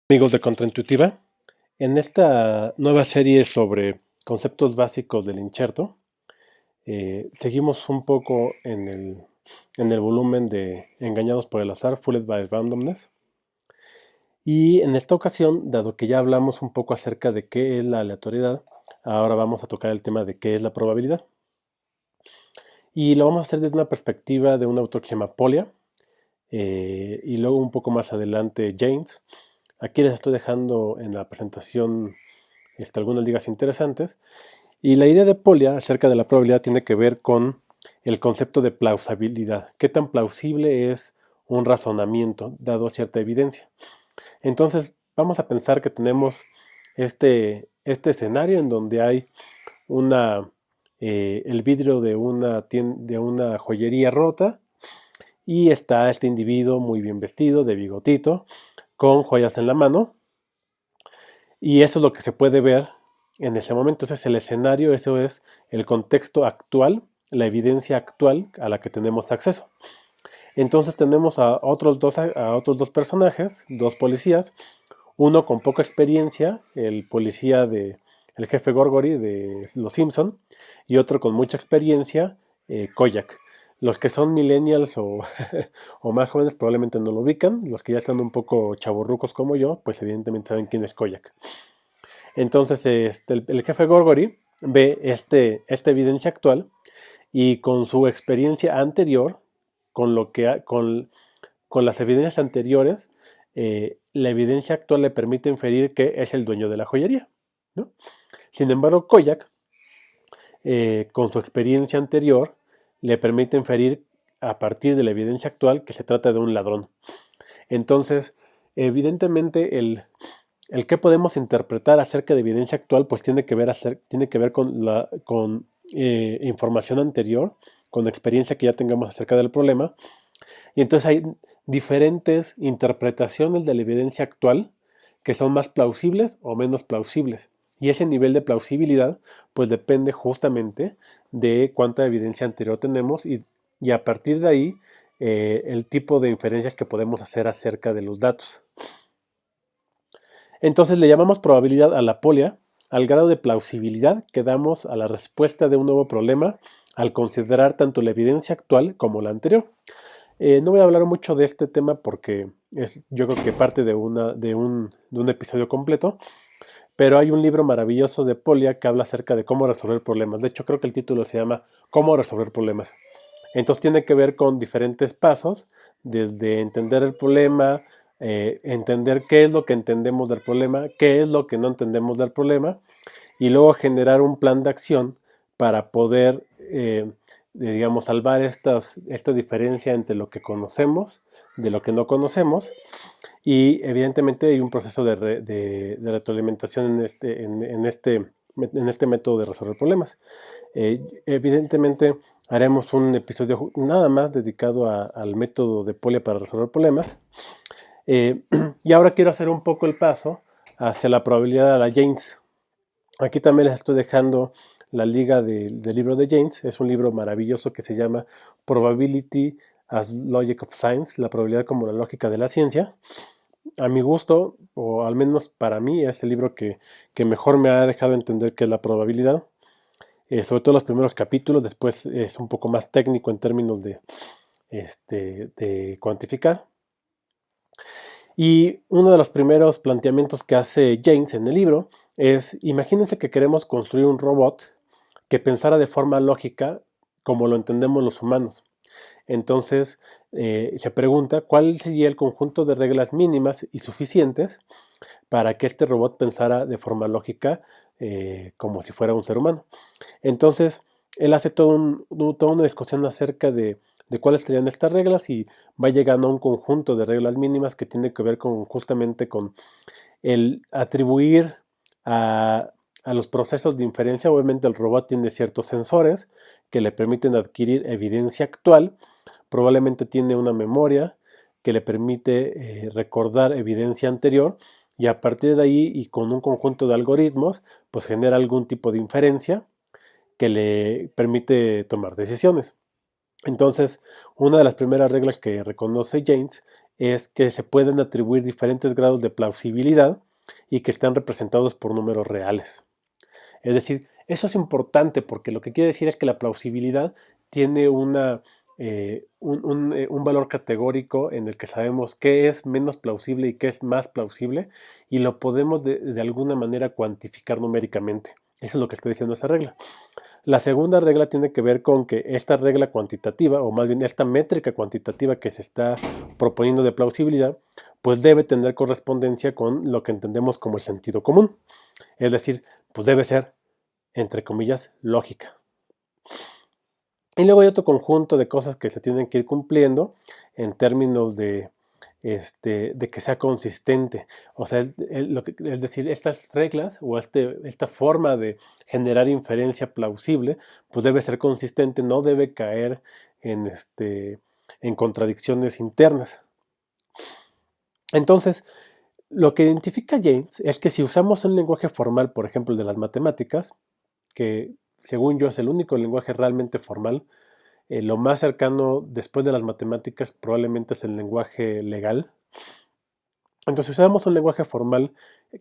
Amigos de Contraintuitiva, en esta nueva serie sobre conceptos básicos del incherto, seguimos un poco en el volumen de Engañados por el azar, Fooled by Randomness, y en esta ocasión, dado que ya hablamos un poco acerca de qué es la aleatoriedad, ahora vamos a tocar el tema de qué es la probabilidad. Y lo vamos a hacer desde una perspectiva de un autor que se llama Polya, y luego un poco más adelante James. Aquí les estoy dejando en la presentación algunas ligas interesantes. Y la idea de Polya acerca de la probabilidad tiene que ver con el concepto de plausibilidad. ¿Qué tan plausible es un razonamiento dado cierta evidencia? Entonces, vamos a pensar que tenemos este escenario en donde hay una, el vidrio de una joyería rota y está este individuo muy bien vestido, de bigotito, con joyas en la mano. Y eso es lo que se puede ver en ese momento. Ese es el escenario, eso es el contexto actual, la evidencia actual a la que tenemos acceso. Entonces tenemos a otros dos personajes, dos policías, uno con poca experiencia, el jefe Gorgory de Los Simpson, y otro con mucha experiencia, Koyak. Los que son millennials o más jóvenes probablemente no lo ubican, los que ya están un poco chavorrucos como yo, pues evidentemente saben quién es Koyak. Entonces el jefe Gorgory ve esta evidencia actual y con su experiencia anterior, con las evidencias anteriores, la evidencia actual le permite inferir que es el dueño de la joyería, ¿no? Sin embargo, Koyak, con su experiencia anterior, le permite inferir a partir de la evidencia actual que se trata de un ladrón. Entonces, evidentemente, el que podemos interpretar acerca de evidencia actual, pues tiene que ver con información anterior, con experiencia que ya tengamos acerca del problema. Y entonces hay diferentes interpretaciones de la evidencia actual que son más plausibles o menos plausibles. Y ese nivel de plausibilidad, pues depende justamente de cuánta evidencia anterior tenemos y a partir de ahí, el tipo de inferencias que podemos hacer acerca de los datos. Entonces le llamamos probabilidad a la polia al grado de plausibilidad que damos a la respuesta de un nuevo problema al considerar tanto la evidencia actual como la anterior. No voy a hablar mucho de este tema porque yo creo que parte de un episodio completo, pero hay un libro maravilloso de Polya que habla acerca de cómo resolver problemas. De hecho, creo que el título se llama Cómo resolver problemas. Entonces tiene que ver con diferentes pasos, desde entender el problema, entender qué es lo que entendemos del problema, qué es lo que no entendemos del problema, y luego generar un plan de acción para poder, digamos, salvar esta diferencia entre lo que conocemos de lo que no conocemos. Y evidentemente hay un proceso de retroalimentación en este método de resolver problemas. Evidentemente haremos un episodio nada más dedicado al método de Polya para resolver problemas. Y ahora quiero hacer un poco el paso hacia la probabilidad a la James. Aquí también les estoy dejando la liga del libro de James. Es un libro maravilloso que se llama Probability as Logic of Science, la probabilidad como la lógica de la ciencia. A mi gusto, o al menos para mí, es el libro que mejor me ha dejado entender qué es la probabilidad. Sobre todo los primeros capítulos, después es un poco más técnico en términos de cuantificar. Y uno de los primeros planteamientos que hace James en el libro es, imagínense que queremos construir un robot que pensara de forma lógica como lo entendemos los humanos. Entonces se pregunta cuál sería el conjunto de reglas mínimas y suficientes para que este robot pensara de forma lógica, como si fuera un ser humano. Entonces él hace toda una discusión acerca de cuáles serían estas reglas y va llegando a un conjunto de reglas mínimas que tiene que ver justamente con el atribuir a los procesos de inferencia. Obviamente el robot tiene ciertos sensores que le permiten adquirir evidencia actual, probablemente tiene una memoria que le permite recordar evidencia anterior, y a partir de ahí y con un conjunto de algoritmos pues genera algún tipo de inferencia que le permite tomar decisiones. Entonces, una de las primeras reglas que reconoce James es que se pueden atribuir diferentes grados de plausibilidad y que están representados por números reales. Es decir, eso es importante porque lo que quiere decir es que la plausibilidad tiene un valor categórico en el que sabemos qué es menos plausible y qué es más plausible, y lo podemos de alguna manera cuantificar numéricamente. Eso es lo que está diciendo esta regla. La segunda regla tiene que ver con que esta regla cuantitativa, o más bien esta métrica cuantitativa que se está proponiendo de plausibilidad, pues debe tener correspondencia con lo que entendemos como el sentido común. Es decir, pues debe ser, entre comillas, lógica. Y luego hay otro conjunto de cosas que se tienen que ir cumpliendo en términos de que sea consistente. O sea, es decir, estas reglas o esta forma de generar inferencia plausible, pues debe ser consistente, no debe caer en contradicciones internas. Entonces, lo que identifica James es que si usamos un lenguaje formal, por ejemplo, el de las matemáticas, que según yo es el único lenguaje realmente formal, lo más cercano después de las matemáticas probablemente es el lenguaje legal. Entonces, si usamos un lenguaje formal,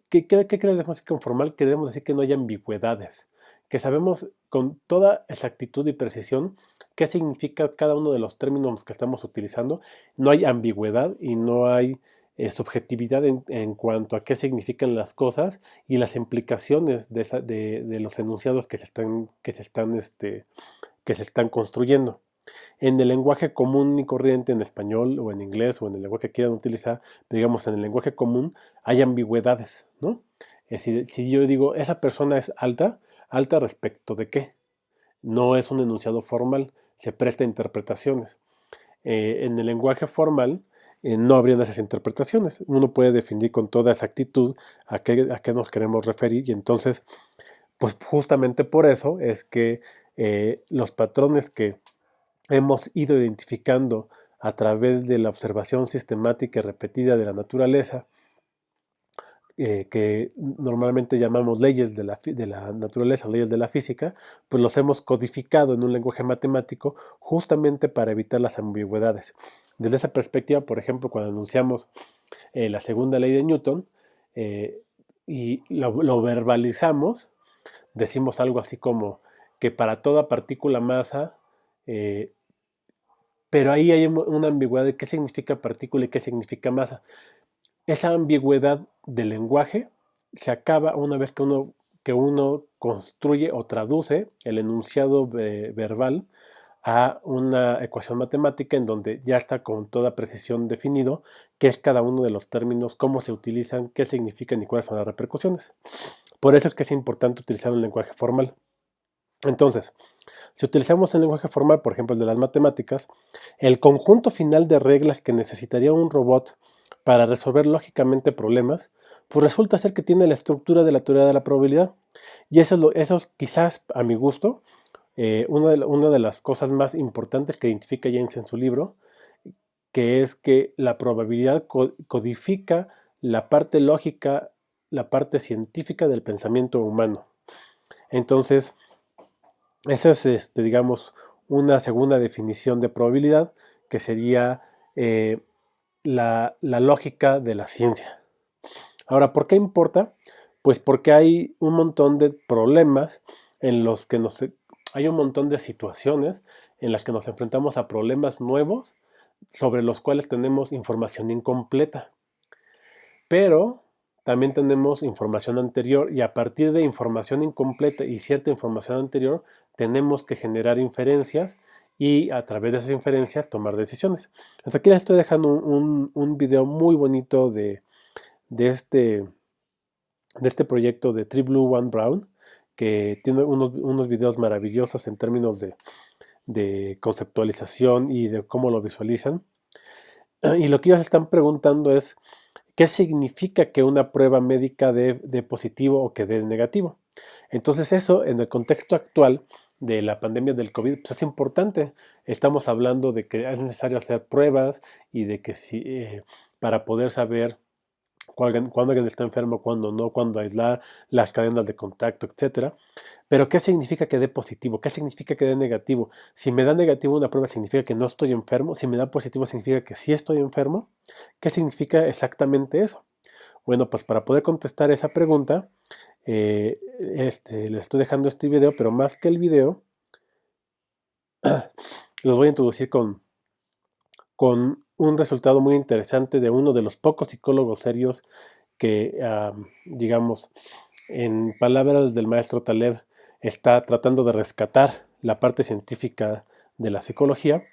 ¿qué queremos decir con formal? Queremos decir que no hay ambigüedades, que sabemos con toda exactitud y precisión qué significa cada uno de los términos que estamos utilizando. No hay ambigüedad y no hay subjetividad en cuanto a qué significan las cosas y las implicaciones de los enunciados que se están construyendo. En el lenguaje común y corriente, en español o en inglés o en el lenguaje que quieran utilizar, digamos en el lenguaje común hay ambigüedades, ¿no? Es decir, si yo digo, esa persona es alta, ¿alta respecto de qué? No es un enunciado formal, se presta a interpretaciones. En el lenguaje formal no habrían esas interpretaciones. Uno puede definir con toda exactitud a qué nos queremos referir, y entonces, pues justamente por eso es que los patrones que hemos ido identificando a través de la observación sistemática y repetida de la naturaleza, que normalmente llamamos leyes de la naturaleza, leyes de la física, pues los hemos codificado en un lenguaje matemático justamente para evitar las ambigüedades. Desde esa perspectiva, por ejemplo, cuando anunciamos la segunda ley de Newton eh, y lo verbalizamos, decimos algo así como que para toda partícula masa, pero ahí hay una ambigüedad de qué significa partícula y qué significa masa. Esa ambigüedad del lenguaje se acaba una vez que uno construye o traduce el enunciado verbal a una ecuación matemática en donde ya está con toda precisión definido qué es cada uno de los términos, cómo se utilizan, qué significan y cuáles son las repercusiones. Por eso es que es importante utilizar un lenguaje formal. Entonces, si utilizamos el lenguaje formal, por ejemplo el de las matemáticas, el conjunto final de reglas que necesitaría un robot para resolver lógicamente problemas, pues resulta ser que tiene la estructura de la teoría de la probabilidad. Y eso es quizás, a mi gusto, una de las cosas más importantes que identifica James en su libro, que es que la probabilidad codifica la parte lógica, la parte científica del pensamiento humano. Entonces, esa es, digamos, una segunda definición de probabilidad, que sería la lógica de la ciencia. Ahora, ¿por qué importa? Pues porque hay un montón de problemas en los que hay un montón de situaciones en las que nos enfrentamos a problemas nuevos sobre los cuales tenemos información incompleta. Pero también tenemos información anterior, y a partir de información incompleta y cierta información anterior tenemos que generar inferencias y a través de esas inferencias tomar decisiones. Hasta aquí les estoy dejando un video muy bonito de este, de este proyecto de Tree Blue One Brown, que tiene unos videos maravillosos en términos de conceptualización y de cómo lo visualizan. Y lo que ellos están preguntando es, ¿qué significa que una prueba médica dé positivo o que dé negativo? Entonces eso, en el contexto actual de la pandemia del COVID, pues es importante. Estamos hablando de que es necesario hacer pruebas y de que para poder saber cuando alguien está enfermo, cuando no, cuando aislar las cadenas de contacto, etcétera. Pero ¿qué significa que dé positivo? ¿Qué significa que dé negativo? Si me da negativo una prueba significa que no estoy enfermo. Si me da positivo significa que sí estoy enfermo. ¿Qué significa exactamente eso? Bueno, pues para poder contestar esa pregunta, les estoy dejando este video, pero más que el video, los voy a introducir con un resultado muy interesante de uno de los pocos psicólogos serios que, digamos, en palabras del maestro Taleb, está tratando de rescatar la parte científica de la psicología.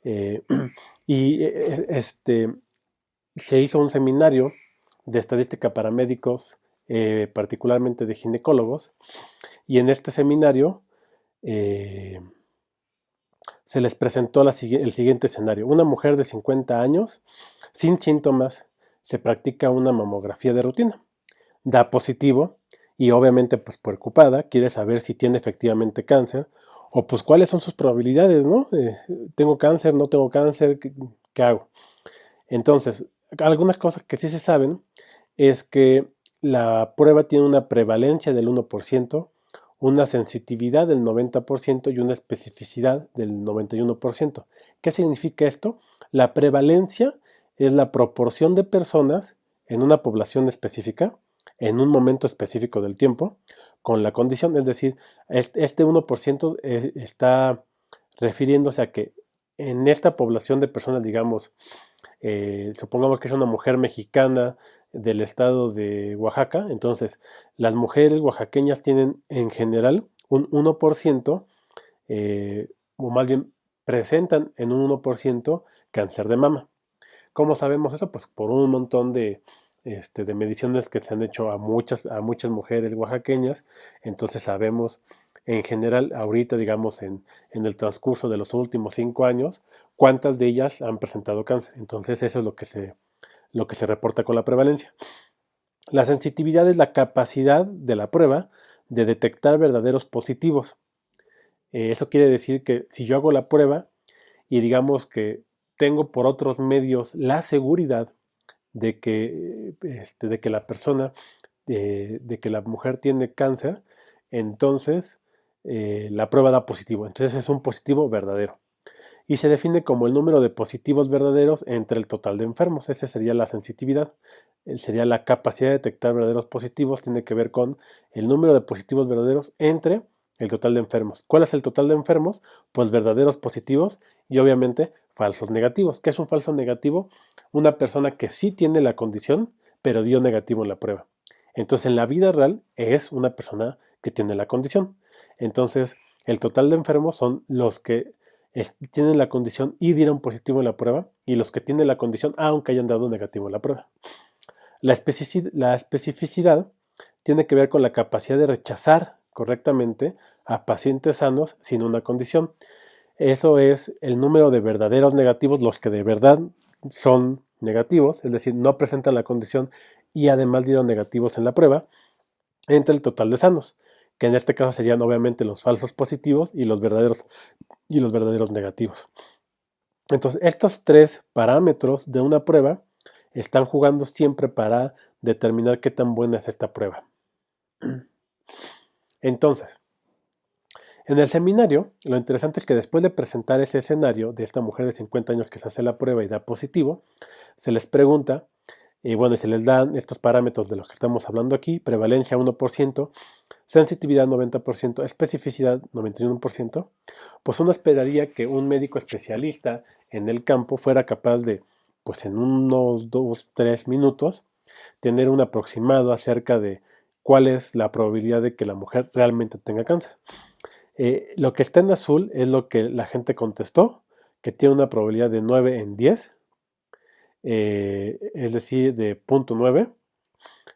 eh, y se hizo un seminario de estadística para médicos, particularmente de ginecólogos, y en este seminario eh, se les presentó el siguiente escenario. Una mujer de 50 años, sin síntomas, se practica una mamografía de rutina. Da positivo y obviamente pues preocupada, quiere saber si tiene efectivamente cáncer o pues cuáles son sus probabilidades, ¿no? ¿Tengo cáncer? ¿No tengo cáncer? ¿Qué hago? Entonces, algunas cosas que sí se saben es que la prueba tiene una prevalencia del 1%, una sensitividad del 90% y una especificidad del 91%. ¿Qué significa esto? La prevalencia es la proporción de personas en una población específica, en un momento específico del tiempo, con la condición, es decir, este 1% está refiriéndose a que en esta población de personas, digamos, supongamos que es una mujer mexicana del estado de Oaxaca, entonces las mujeres oaxaqueñas tienen en general un 1%, o más bien presentan en un 1% cáncer de mama. ¿Cómo sabemos eso? Pues por un montón de mediciones que se han hecho a muchas mujeres oaxaqueñas, entonces sabemos en general, ahorita, digamos, en el transcurso de los últimos 5 años, cuántas de ellas han presentado cáncer. Entonces, eso es lo que se reporta con la prevalencia. La sensitividad es la capacidad de la prueba de detectar verdaderos positivos. Eso quiere decir que si yo hago la prueba y digamos que tengo por otros medios la seguridad de que la persona, de que la mujer tiene cáncer, entonces la prueba da positivo. Entonces es un positivo verdadero. Y se define como el número de positivos verdaderos entre el total de enfermos. Esa sería la sensitividad. Sería la capacidad de detectar verdaderos positivos. Tiene que ver con el número de positivos verdaderos entre el total de enfermos. ¿Cuál es el total de enfermos? Pues verdaderos positivos y obviamente falsos negativos. ¿Qué es un falso negativo? Una persona que sí tiene la condición, pero dio negativo en la prueba. Entonces en la vida real es una persona que tiene la condición. Entonces el total de enfermos son los que tienen la condición y dieron positivo en la prueba, y los que tienen la condición aunque hayan dado negativo en la prueba. La especificidad tiene que ver con la capacidad de rechazar correctamente a pacientes sanos sin una condición. Eso es el número de verdaderos negativos, los que de verdad son negativos, es decir, no presentan la condición y además dieron negativos en la prueba, entre el total de sanos, que en este caso serían obviamente los falsos positivos y los verdaderos negativos. Entonces, estos tres parámetros de una prueba están jugando siempre para determinar qué tan buena es esta prueba. Entonces, en el seminario, lo interesante es que después de presentar ese escenario de esta mujer de 50 años que se hace la prueba y da positivo, se les pregunta, y se les dan estos parámetros de los que estamos hablando aquí: prevalencia 1%, sensitividad 90%, especificidad 91%, pues uno esperaría que un médico especialista en el campo fuera capaz de, pues en unos 2, 3 minutos, tener un aproximado acerca de cuál es la probabilidad de que la mujer realmente tenga cáncer. Lo que está en azul es lo que la gente contestó, que tiene una probabilidad de 9 en 10, es decir, de 0.9.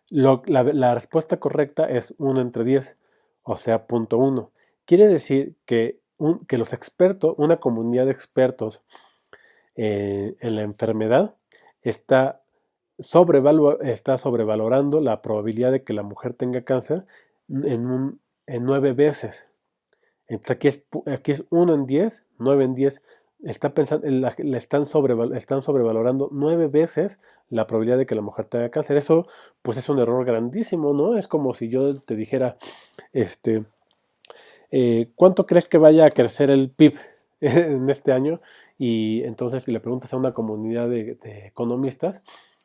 La respuesta correcta es 1 entre 10, o sea, 0.1. Quiere decir que los expertos, una comunidad de expertos en la enfermedad, está sobrevalorando la probabilidad de que la mujer tenga cáncer en 9 veces. Entonces aquí es 1 en 10, 9 en 10. está pensando, le están sobrevalorando 9 veces la probabilidad de que la mujer tenga cáncer. Eso, pues, es un error grandísimo, ¿no? Es como si yo te dijera, este, ¿cuánto crees que vaya a crecer el PIB en este año? Y entonces le preguntas a una comunidad de economistas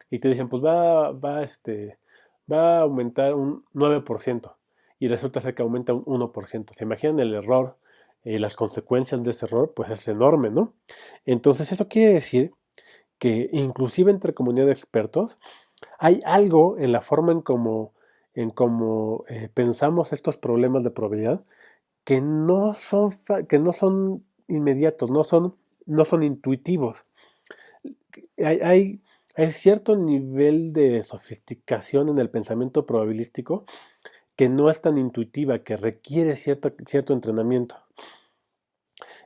y te dicen, pues va a aumentar un 9% y resulta ser que aumenta un 1%. ¿Se imaginan el error? Las consecuencias de ese error, pues es enorme, ¿no? Entonces eso quiere decir que inclusive entre comunidad de expertos hay algo en la forma en cómo pensamos estos problemas de probabilidad que no son inmediatos, no son intuitivos. Hay, hay, hay cierto nivel de sofisticación en el pensamiento probabilístico que no es tan intuitiva, que requiere cierto entrenamiento.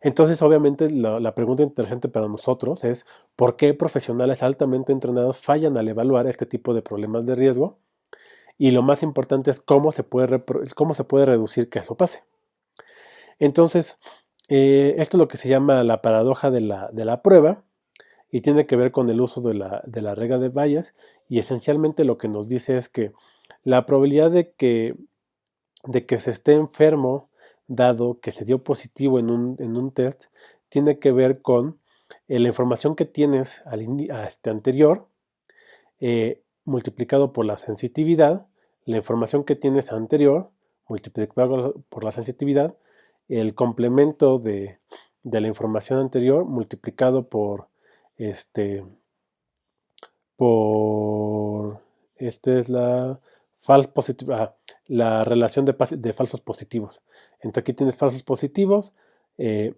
Entonces, obviamente, la pregunta interesante para nosotros es ¿por qué profesionales altamente entrenados fallan al evaluar este tipo de problemas de riesgo? Y lo más importante es cómo se puede reducir que eso pase. Entonces, esto es lo que se llama la paradoja de la prueba y tiene que ver con el uso de la regla de Bayes, y esencialmente lo que nos dice es que la probabilidad de que se esté enfermo, dado que se dio positivo en un test, tiene que ver con la información que tienes anterior, multiplicado por la sensitividad, la información que tienes anterior, multiplicado por la sensitividad, el complemento de la información anterior, multiplicado este, por, es la relación de falsos positivos. Entonces aquí tienes falsos positivos, eh,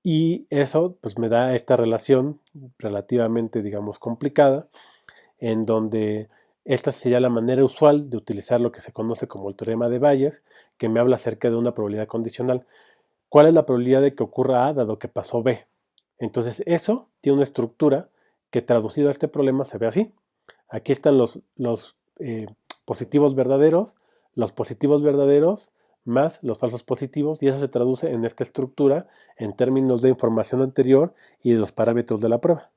y eso pues me da esta relación relativamente, digamos, complicada, en donde esta sería la manera usual de utilizar lo que se conoce como el teorema de Bayes, que me habla acerca de una probabilidad condicional. ¿Cuál es la probabilidad de que ocurra A dado que pasó B? Entonces eso tiene una estructura que, traducido a este problema, se ve así. Aquí están los positivos verdaderos más los falsos positivos, y eso se traduce en esta estructura en términos de información anterior y de los parámetros de la prueba.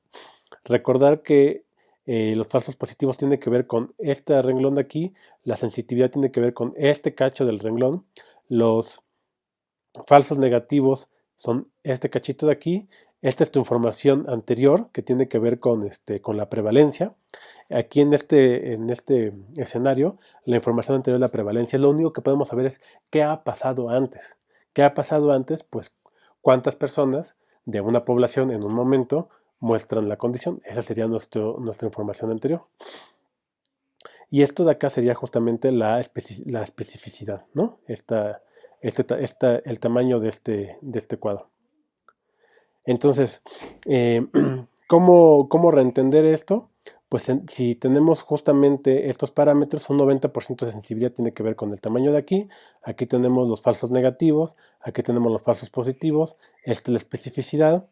Recordar que los falsos positivos tienen que ver con este renglón de aquí, la sensitividad tiene que ver con este cacho del renglón, los falsos negativos son este cachito de aquí. Esta es tu información anterior que tiene que ver con la prevalencia. Aquí en este escenario, la información anterior es la prevalencia. Lo único que podemos saber es qué ha pasado antes. ¿Qué ha pasado antes? Pues cuántas personas de una población en un momento muestran la condición. Esa sería nuestra información anterior. Y esto de acá sería justamente la especificidad, ¿no? El tamaño de este cuadro. Entonces, ¿cómo reentender esto? Pues si tenemos justamente estos parámetros, un 90% de sensibilidad tiene que ver con el tamaño de aquí tenemos los falsos negativos, aquí tenemos los falsos positivos, esta es la especificidad,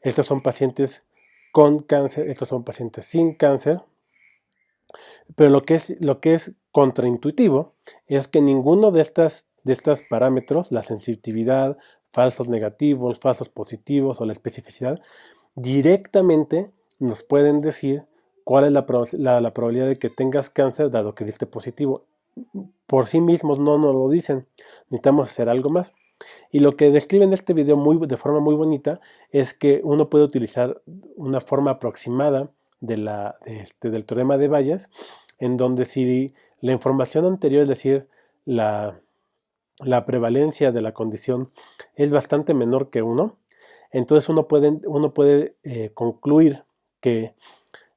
estos son pacientes con cáncer, estos son pacientes sin cáncer, pero lo que es contraintuitivo es que ninguno de estos parámetros, la sensitividad, falsos negativos, falsos positivos o la especificidad, directamente nos pueden decir cuál es la probabilidad de que tengas cáncer dado que diste positivo. Por sí mismos no nos lo dicen, necesitamos hacer algo más. Y lo que describe en este video de forma muy bonita es que uno puede utilizar una forma aproximada del teorema de Bayes, en donde si la información anterior, es decir, la prevalencia de la condición es bastante menor que 1, entonces uno puede concluir que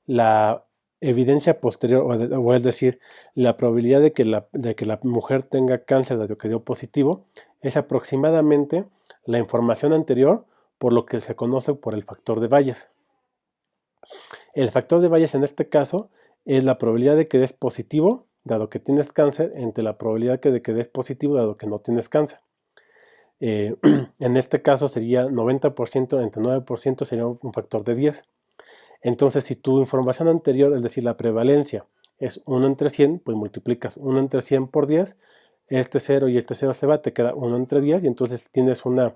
la evidencia posterior, o es decir, la probabilidad de que la mujer tenga cáncer de que dio positivo, es aproximadamente la información anterior por lo que se conoce por el factor de Bayes. El factor de Bayes en este caso es la probabilidad de que des positivo dado que tienes cáncer entre la probabilidad de que des positivo dado que no tienes cáncer. En este caso sería 90% entre 9%, sería un factor de 10. Entonces, si tu información anterior, es decir, la prevalencia, es 1 entre 100, pues multiplicas 1 entre 100 por 10, este 0 y este 0 se va, te queda 1 entre 10 y entonces tienes una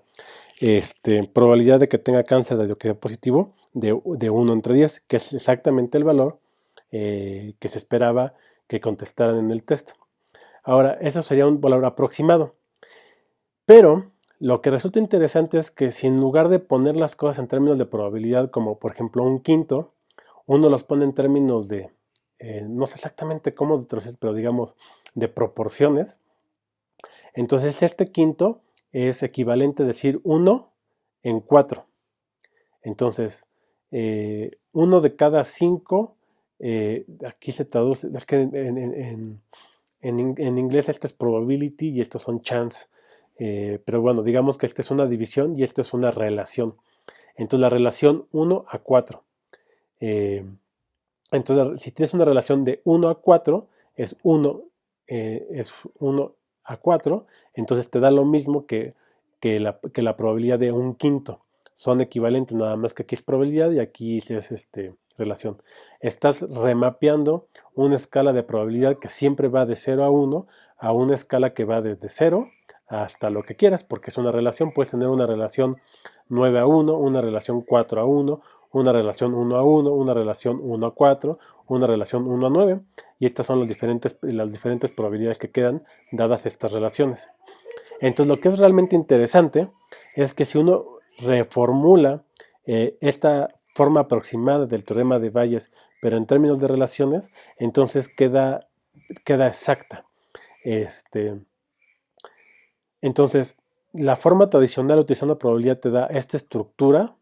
probabilidad de que tenga cáncer radioactivo positivo de 1 entre 10, que es exactamente el valor que se esperaba que contestaran en el test. Ahora, eso sería un valor aproximado. Pero lo que resulta interesante es que si en lugar de poner las cosas en términos de probabilidad, como por ejemplo un quinto, uno los pone en términos de, no sé exactamente cómo, pero digamos de proporciones, entonces este quinto es equivalente a decir 1 en 4. Entonces, 1 de cada 5, aquí se traduce, es que en inglés este es probability y estos son chance. Pero bueno, digamos que esta es una división y esta es una relación. Entonces la relación 1 a 4. Entonces si tienes una relación de 1 a 4, es 1 a 4, entonces te da lo mismo que la probabilidad de un quinto. Son equivalentes, nada más que aquí es probabilidad y aquí es relación. Estás remapeando una escala de probabilidad que siempre va de 0 a 1 a una escala que va desde 0 hasta lo que quieras, porque es una relación. Puedes tener una relación 9 a 1, una relación 4 a 1, una relación 1 a 1, una relación 1 a 4, una relación 1 a 9, y estas son las diferentes probabilidades que quedan dadas estas relaciones. Entonces lo que es realmente interesante es que si uno reformula esta forma aproximada del teorema de Bayes, pero en términos de relaciones, entonces queda exacta. Entonces, la forma tradicional utilizando probabilidad te da esta estructura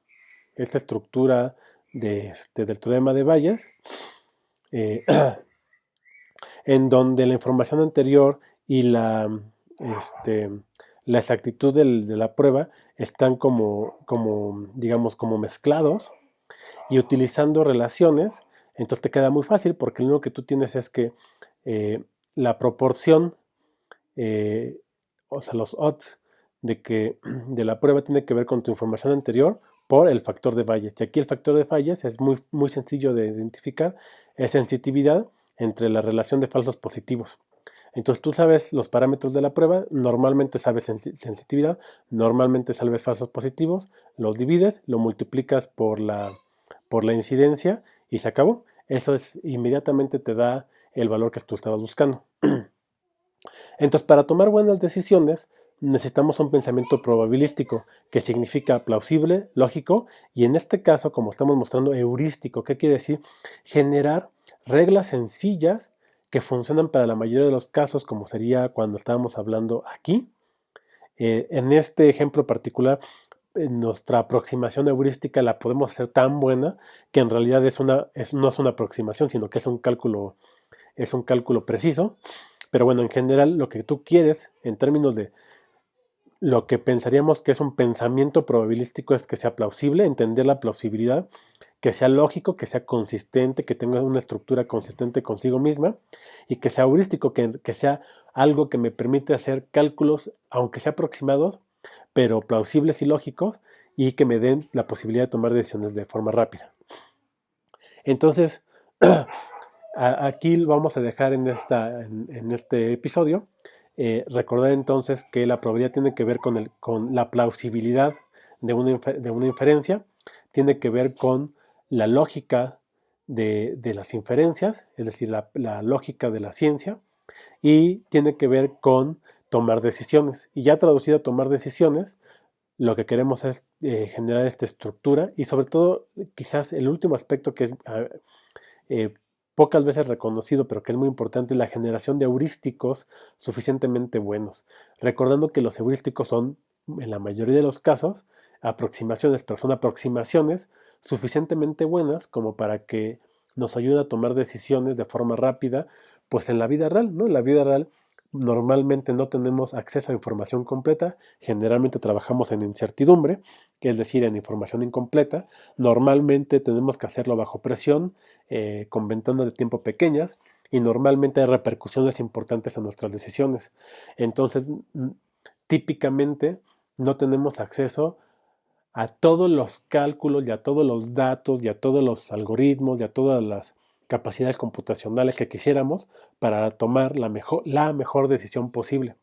del teorema de Bayes, en donde la información anterior y la exactitud de la prueba están digamos, como mezclados, y utilizando relaciones, entonces te queda muy fácil porque lo único que tú tienes es que la proporción, o sea, los odds de la prueba tiene que ver con tu información anterior por el factor de Bayes. Y aquí el factor de Bayes es muy, muy sencillo de identificar, es sensitividad entre la relación de falsos positivos. Entonces tú sabes los parámetros de la prueba, normalmente sabes sensitividad, normalmente sabes falsos positivos, los divides, lo multiplicas por la incidencia y se acabó. Eso inmediatamente te da el valor que tú estabas buscando. Entonces, para tomar buenas decisiones, necesitamos un pensamiento probabilístico, que significa plausible, lógico, y en este caso, como estamos mostrando, heurístico. ¿Qué quiere decir? Generar reglas sencillas que funcionan para la mayoría de los casos, como sería cuando estábamos hablando aquí. En este ejemplo particular, nuestra aproximación heurística la podemos hacer tan buena que en realidad no es una aproximación, sino que es un cálculo preciso. Pero bueno, en general lo que tú quieres en términos de lo que pensaríamos que es un pensamiento probabilístico es que sea plausible, entender la plausibilidad, que sea lógico, que sea consistente, que tenga una estructura consistente consigo misma y que sea heurístico, que sea algo que me permite hacer cálculos, aunque sea aproximados, pero plausibles y lógicos, y que me den la posibilidad de tomar decisiones de forma rápida. Entonces, aquí lo vamos a dejar en este episodio. Recordar entonces que la probabilidad tiene que ver con la plausibilidad de una inferencia, tiene que ver con la lógica de las inferencias, es decir, la lógica de la ciencia, y tiene que ver con tomar decisiones. Y ya traducido a tomar decisiones, lo que queremos es generar esta estructura y sobre todo quizás el último aspecto que es pocas veces reconocido, pero que es muy importante, la generación de heurísticos suficientemente buenos. Recordando que los heurísticos son, en la mayoría de los casos, aproximaciones, pero son aproximaciones suficientemente buenas como para que nos ayuden a tomar decisiones de forma rápida, pues en la vida real, ¿no? En la vida real normalmente no tenemos acceso a información completa, generalmente trabajamos en incertidumbre, que es decir, en información incompleta, normalmente tenemos que hacerlo bajo presión, con ventanas de tiempo pequeñas, y normalmente hay repercusiones importantes en nuestras decisiones. Entonces, típicamente no tenemos acceso a todos los cálculos y a todos los datos y a todos los algoritmos y a todas las capacidades computacionales que quisiéramos para tomar la mejor decisión posible.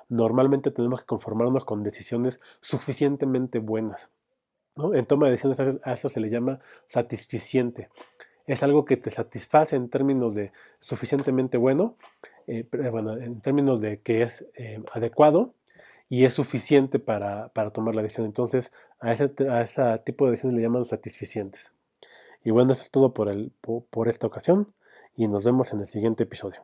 normalmente tenemos que conformarnos con decisiones suficientemente buenas, ¿no? En toma de decisiones a eso se le llama satisficiente. Es algo que te satisface en términos de suficientemente bueno, bueno, en términos de que es adecuado y es suficiente para tomar la decisión. Entonces, a ese tipo de decisiones le llaman satisficientes. Y bueno, eso es todo por esta ocasión y nos vemos en el siguiente episodio.